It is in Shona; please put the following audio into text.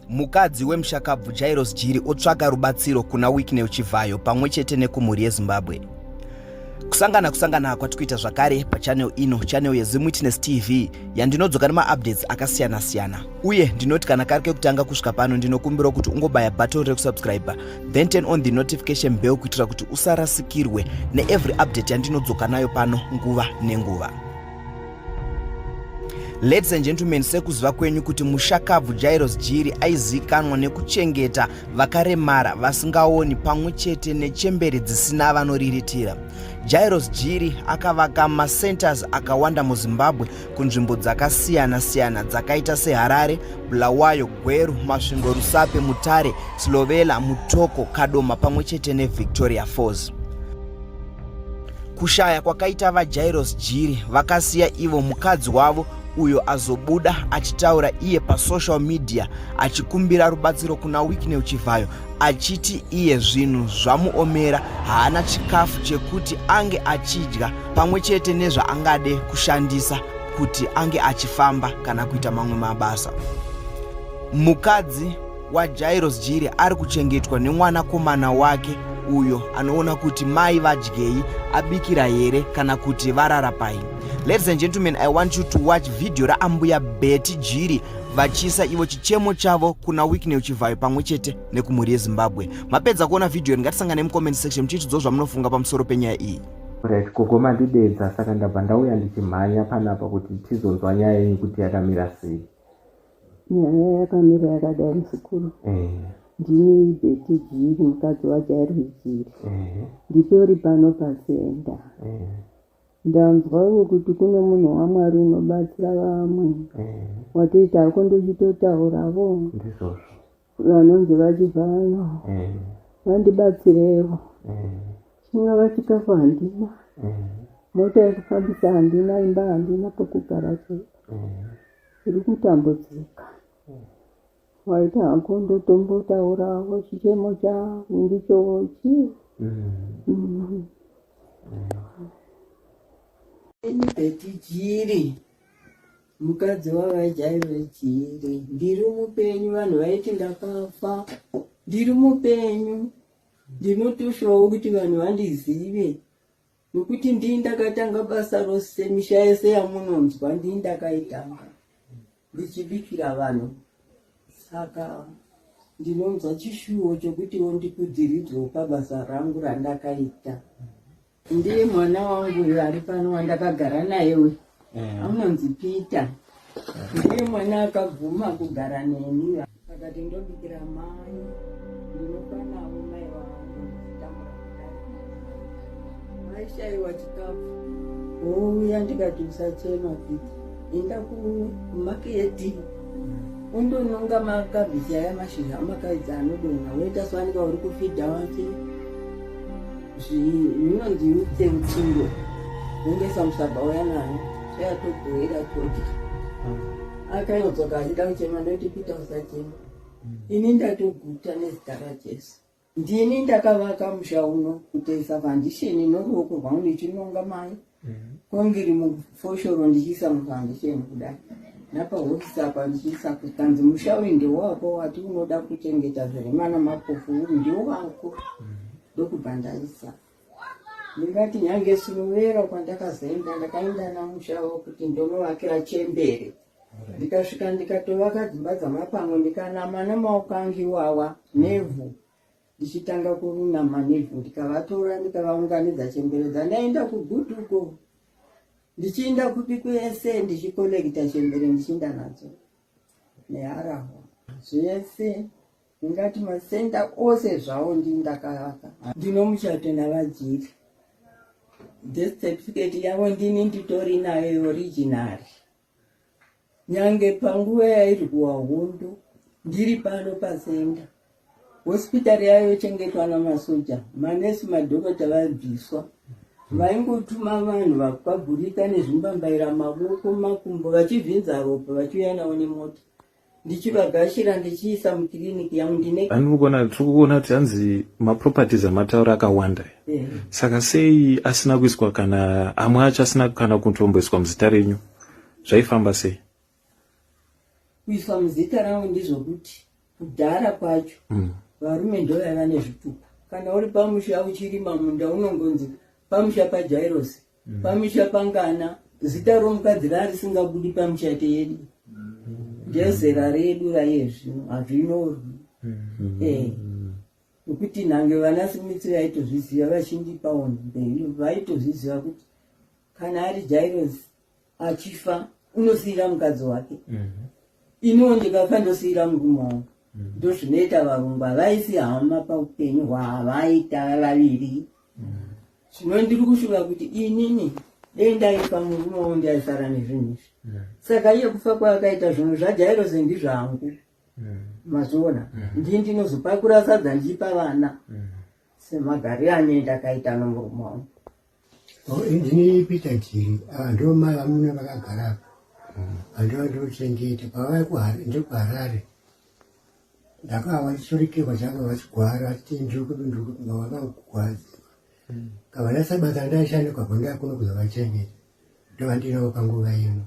Mukadzi wemushakabvu Jairus Jiri otsvaka rubatsiro kuna Wicknell Chivhayo pamwe chete nekumhuri yeZimbabwe. Kusangana kwatikuita zvakare pachannel ino, channel yeZim Witness TV, yandinodzoka nemaupdates akasiyana-siyana. Uye ndinoti kana kari kekutanga kusvika pano ndinokumbira kuti ungobaya button rekusubscribe, then turn on the notification bell kuitira kuti usarasikirwe neevery update yandinodzoka nayo pano nguva nenguva. Ladies and gentlemen, sekuziva kwenyu kuti mushakabvu Jairus Jiri aizikanwa nekuchengeta vakaremara vasingaoni pamwe chete nechembere dzisina vanoriritira. Jairus Jiri akavaka macenters akawanda muZimbabwe kunzvimbo dzakasiyana-siyana dzakaita seHarare, Bulawayo, Gweru, Masvingo, Rusape, Mutare, Slovela, Mutoko, Kadoma pamwe chete neVictoria Falls. Kushaya kwakaita vaJairus Jiri vakasiya ivo mukadzi wavo uyo azobuda achitaura iye pasocial media achikumbira rubatsiro kuna Wicknell Chivhayo, achiti iye zvinhu zvamuomera, haana chikafu chekuti ange achidya pamwe chete nezvaangade kushandisa kuti ange achifamba kana kuita mamwe mabasa. Mukadzi waJairus Jiri ari kuchengetwa nemwanakomana wake uyo anoona kuti mai vadyei, abikira here kana kuti varara pai. Ladies and gentlemen, I want you to watch video raambuya Betty Jiri vachisa ivo chichemo chavo kuna Wicknell Chivhayo pamwe chete nekumhuri yeZimbabwe. Mapedza kuona video ngatisangane mucomment section muchitiudza zvamunofunga pamusoro penyaya iyi. Right, kugoma ndidedza saka ndabva ndauya ndichimhanya panapa kuti tizonzwa nyaya yenyu kuti yakamira sei. Nyaya yakamira yakadai mukuru. Ndini Betty Jiri, mukadzi waJairus Jiri. Nditori pano pasenda. Ndanzwa kuti kune munhu waMwari unobatsira vamwe. Watoita kundochitotaurawo. Ndizvozvo. Vanonzi vaChivhayo. Vandibatsirewo. Chingava chikafu handina. Mota yekufambisa handina, imba handina, pokugara chete. Ndiri kutambudzika. Waita hako ndotombotaurawo chichemo changu ndichochi. Betty Jiri, mukadzi wavaJairus Jiri, ndiri mupenyu. Vanhu vaiti ndakafa, ndiri mupenyu. Ndinotoshawo kuti vanhu vandizive, nokuti ndii ndakatanga basa rose, misha yese yamunonzwa ndii ndakaitanga ndichibikira vanhu. Saka ndinonzwa chishuwo chokuti ndikudziridzwo pabasa rangu randakaita. Ndiye mwana wangu ari pano wandakagara naye we, anonzi Peter. Ndiye mwana akaguma kugara neni, akati ndobikira mai, ndinofanawo mai wangu ndichitamura kudai. Maishaiwa chikafu, ouya ndikati usachema Peter, enda kumaketi undononga makabhichi aya mashizha amakaidza anodonha, woita swanika uri kufidha wake zvinonzi utseutsiro, ungesa musaba uya nayo chayatobhoera toti. Akainodzoka achida kuchema ndoti Peter usachema, ini ndatoguta nezita raJesu. Ndini ndakavaka musha uno kutoisa foundation noruoko rwangu ndichinonga mai, kongiri mufoshoro ndichiisa mufoundation kudai, napahofisi apa ndichiisa kukanzi musha uyu ndewako, wati unoda kuchengeta zviremana mapofu uri ndewako, ndokubhandaisa. Ndingati nyange Sunuwera kwandakazoenda ndakaenda namusha kuti ndonovakira chembere. Ndikasvika ndikatovaka dzimba dzamapango ndikanama namaoko angu iwawa nevhu, ndichitanga kunama nevhu, ndikavatora ndikavaunganidza chembere dzandaenda kugutuko, ndichienda kupi kwese ndichikolekita chembere ndichienda nadzo neharahwa zvese. Ndingati masenda ose zvawo ndindakavaka. Ndinomuchato navaJiri, death certificate yavo ndini nditori nayo originary. Nyange panguva yairi kuwaHundu ndiri pano pasenda. Hospitari yayo yochengetwa namasoja, manesi madhokota vabviswa. Vaingotuma vanhu vakagurika nezvimbambaira mavoko makumbo vachivhinza ropa vachiuya nawo nemota. Ndichivagashira ndichiisa mukiriniki yangu ndine. Andikuona tikuona kuti hanzi maproperties amataura akawanda. Saka sei asina kuiswa kana amwe acho asina kana kutomboiswa muzita renyu? Zvaifamba sei? Kuiswa muzita rangu ndizvokuti kudhara kwacho varume ndo vaiva nezvitupa. Kana uri pamusha uchirima munda unongonzi pamusha paJairosi, pamusha pangana, zita romukadzi risingabudi pamushate yedu. Jezera redu raizvino hazvinorwi. Nokuti nange vanaSmith vaitozviziva vazhinji paonde vaitozviziva kuti kana ari Jairosi achifa unosiyira mukadzi wake. Iniwo ndikafandosiyira murume wangu. Ndo zvinoita varungu havaisi hama paupenyu hwavaita vaviri. Zvino ndiri kushuva kuti inini dei ndaifa murume wangu ndaisara nezvinhu izvi. Saka iye kufa kwaakaita zvinhu zvaJairosi ndizvangu. Mazviona ndii ndinozopakura sadza ndichipa vana semagariro ane ndakaita nomurume wangu. Ndini Peter Jiri, ndo mai vamuna vakagara apa, ndochengeta ndekuHarare. Ndakawa chichorikirwa changu vachigwara achiti ndiri vakagwazi. Kavana sabata ndaishandikwa kwandakona kuzovachengeta. Ndovandinawo panguva ino.